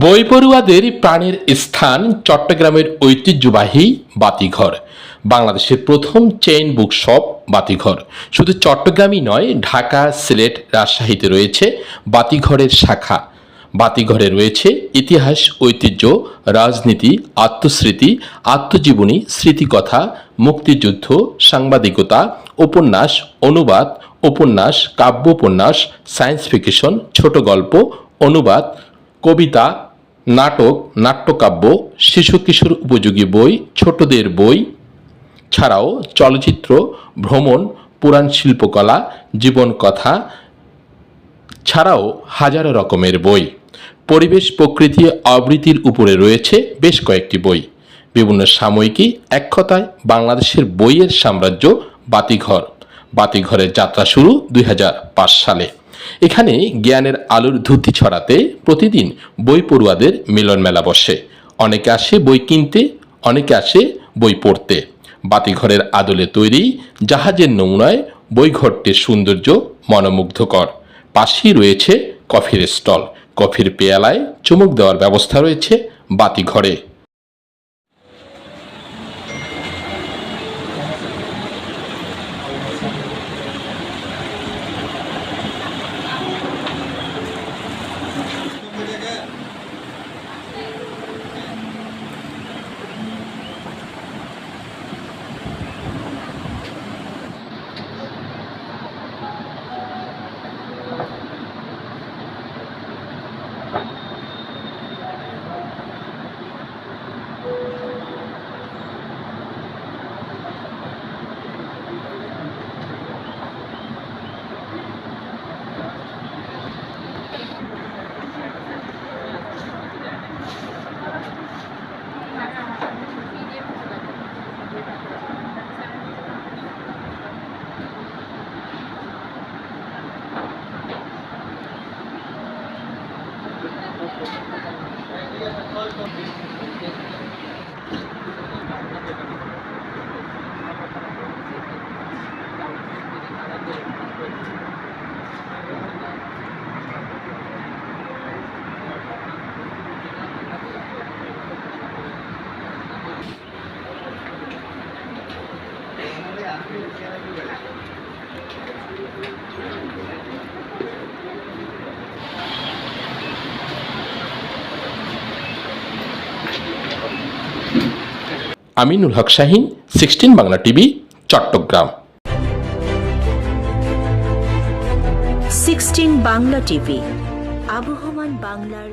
বইপড়ুয়াদের প্রাণের স্থান চট্টগ্রামের ঐতিহ্যবাহী বাতিঘর। বাংলাদেশের প্রথম চেইন বুক শপ বাতিঘর। শুধু চট্টগ্রামই নয়, ঢাকা, সিলেট, রাজশাহীতে রয়েছে বাতিঘরের শাখা। বাতিঘরে রয়েছে ইতিহাস, ঐতিহ্য, রাজনীতি, আত্মস্মৃতি, আত্মজীবনী, স্মৃতিকথা, মুক্তিযুদ্ধ, সাংবাদিকতা, উপন্যাস, অনুবাদ, উপন্যাস, কাব্যোপন্যাস, সায়েন্স ফিকশন, ছোট গল্প, অনুবাদ, কবিতা, নাটক, নাট্যকাব্য, শিশু কিশোর উপযোগী বই, ছোটদের বই ছাড়াও চলচ্চিত্র, ভ্রমণ, পুরাণ, শিল্পকলা, জীবন কথা ছাড়াও হাজারো রকমের বই। পরিবেশ, প্রকৃতি, আবৃত্তির উপরে রয়েছে বেশ কয়েকটি বই। বিভিন্ন সাময়িকী, এক কথায় বাংলাদেশের বইয়ের সাম্রাজ্য বাতিঘর। বাতিঘরের যাত্রা শুরু 2005 সালে। এখানে জ্ঞানের আলোর ধুতি ছড়াতে প্রতিদিন বই পড়ুয়াদের মিলন মেলা বসে। অনেকে আসে বই কিনতে, অনেকে আসে বই পড়তে। বাতিঘরের আদলে তৈরি জাহাজের নমুনায় বইঘরটির সৌন্দর্য মনোমুগ্ধকর। পাশেই রয়েছে কফির স্টল। কফির পেয়ালায় চুমুক দেওয়ার ব্যবস্থা রয়েছে বাতিঘরে। আমিনুল হক শাহিন, 16 বাংলা টিভি, চট্টগ্রাম। 16 বাংলা টিভি, আবহমান বাংলার